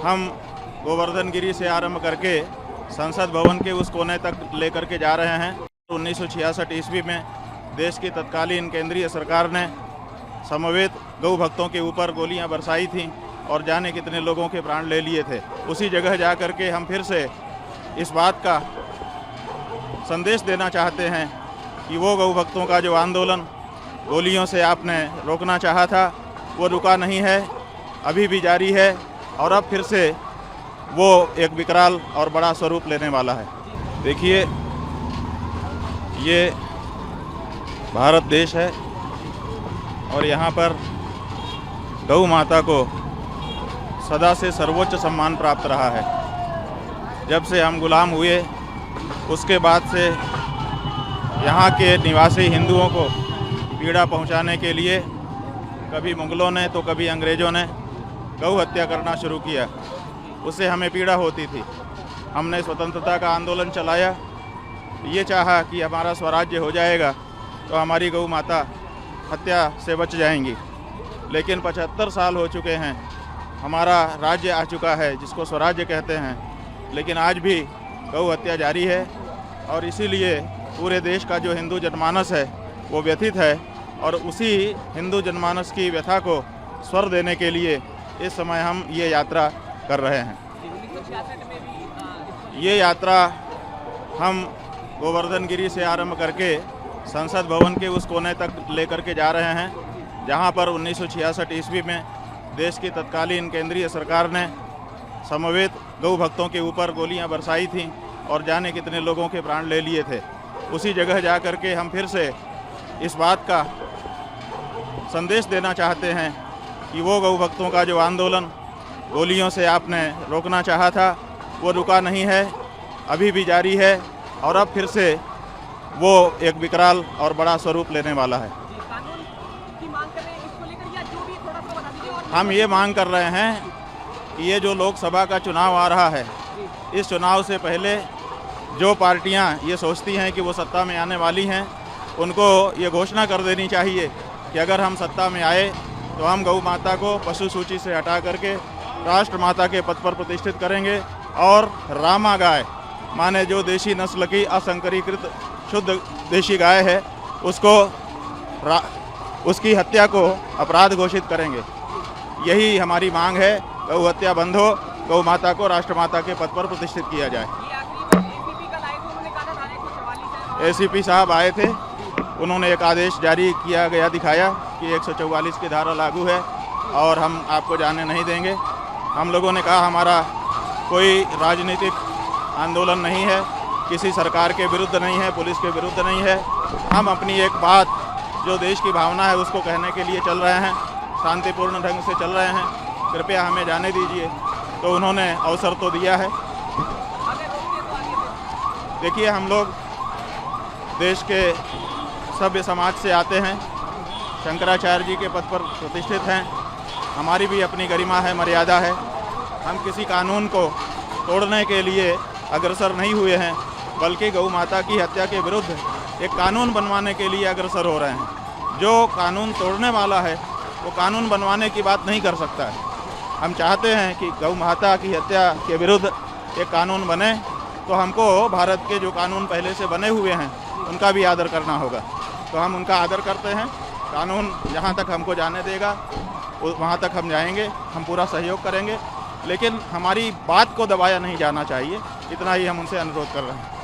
हम गोवर्धन गिरी से आरंभ करके संसद भवन के उस कोने तक लेकर के जा रहे हैं। 1966 ईस्वी में देश की तत्कालीन केंद्रीय सरकार ने समवेत गौ भक्तों के ऊपर गोलियां बरसाई थीं और जाने कितने लोगों के प्राण ले लिए थे। उसी जगह जा कर के हम फिर से इस बात का संदेश देना चाहते हैं कि वो गौ भक्तों का जो आंदोलन गोलियों से आपने रोकना चाहा था वो रुका नहीं है, अभी भी जारी है और अब फिर से वो एक विकराल और बड़ा स्वरूप लेने वाला है। देखिए, ये भारत देश है और यहाँ पर गौ माता को सदा से सर्वोच्च सम्मान प्राप्त रहा है। जब से हम गुलाम हुए उसके बाद से यहाँ के निवासी हिंदुओं को पीड़ा पहुँचाने के लिए कभी मुगलों ने तो कभी अंग्रेज़ों ने गौ हत्या करना शुरू किया। उससे हमें पीड़ा होती थी। हमने स्वतंत्रता का आंदोलन चलाया, ये चाहा कि हमारा स्वराज्य हो जाएगा तो हमारी गौ माता हत्या से बच जाएंगी। लेकिन 75 साल हो चुके हैं, हमारा राज्य आ चुका है जिसको स्वराज्य कहते हैं, लेकिन आज भी गौ हत्या जारी है और इसीलिए पूरे देश का जो हिंदू जनमानस है वो व्यथित है और उसी हिंदू जनमानस की व्यथा को स्वर देने के लिए इस समय हम ये यात्रा कर रहे हैं। ये यात्रा हम गोवर्धन गिरी से आरंभ करके संसद भवन के उस कोने तक लेकर के जा रहे हैं जहां पर 1966 ईस्वी में देश की तत्कालीन केंद्रीय सरकार ने समवेत गौ भक्तों के ऊपर गोलियां बरसाई थीं और जाने कितने लोगों के प्राण ले लिए थे। उसी जगह जा कर के हम फिर से इस बात का संदेश देना चाहते हैं कि वो गौ भक्तों का जो आंदोलन गोलियों से आपने रोकना चाहा था वो रुका नहीं है, अभी भी जारी है और अब फिर से वो एक विकराल और बड़ा स्वरूप लेने वाला है। हम ये मांग कर रहे हैं कि ये जो लोकसभा का चुनाव आ रहा है, इस चुनाव से पहले जो पार्टियां ये सोचती हैं कि वो सत्ता में आने वाली हैं, उनको ये घोषणा कर देनी चाहिए कि अगर हम सत्ता में आए तो हम गौ माता को पशु सूची से हटा करके राष्ट्र माता के पद पर प्रतिष्ठित करेंगे और रामा गाय माने जो देशी नस्ल की असंकरीकृत शुद्ध देशी गाय है उसकी हत्या को अपराध घोषित करेंगे। यही हमारी मांग है, गौ हत्या बंद हो, गौ माता को राष्ट्रमाता के पद पर प्रतिष्ठित किया जाए। एसीपी साहब आए थे, उन्होंने एक आदेश जारी किया गया दिखाया कि 144 की धारा लागू है और हम आपको जाने नहीं देंगे। हम लोगों ने कहा हमारा कोई राजनीतिक आंदोलन नहीं है, किसी सरकार के विरुद्ध नहीं है, पुलिस के विरुद्ध नहीं है। हम अपनी एक बात जो देश की भावना है उसको कहने के लिए चल रहे हैं, शांतिपूर्ण ढंग से चल रहे हैं, कृपया हमें जाने दीजिए। तो उन्होंने अवसर तो दिया है। देखिए, हम लोग देश के सभ्य समाज से आते हैं, शंकराचार्य जी के पद पर प्रतिष्ठित हैं, हमारी भी अपनी गरिमा है, मर्यादा है। हम किसी कानून को तोड़ने के लिए अग्रसर नहीं हुए हैं, बल्कि गौ माता की हत्या के विरुद्ध एक कानून बनवाने के लिए अग्रसर हो रहे हैं। जो कानून तोड़ने वाला है वो कानून बनवाने की बात नहीं कर सकता है। हम चाहते हैं कि गौ माता की हत्या के विरुद्ध एक कानून बने, तो हमको भारत के जो कानून पहले से बने हुए हैं उनका भी आदर करना होगा। तो हम उनका आदर करते हैं। कानून जहाँ तक हमको जाने देगा वहाँ तक हम जाएंगे, हम पूरा सहयोग करेंगे, लेकिन हमारी बात को दबाया नहीं जाना चाहिए। इतना ही हम उनसे अनुरोध कर रहे हैं।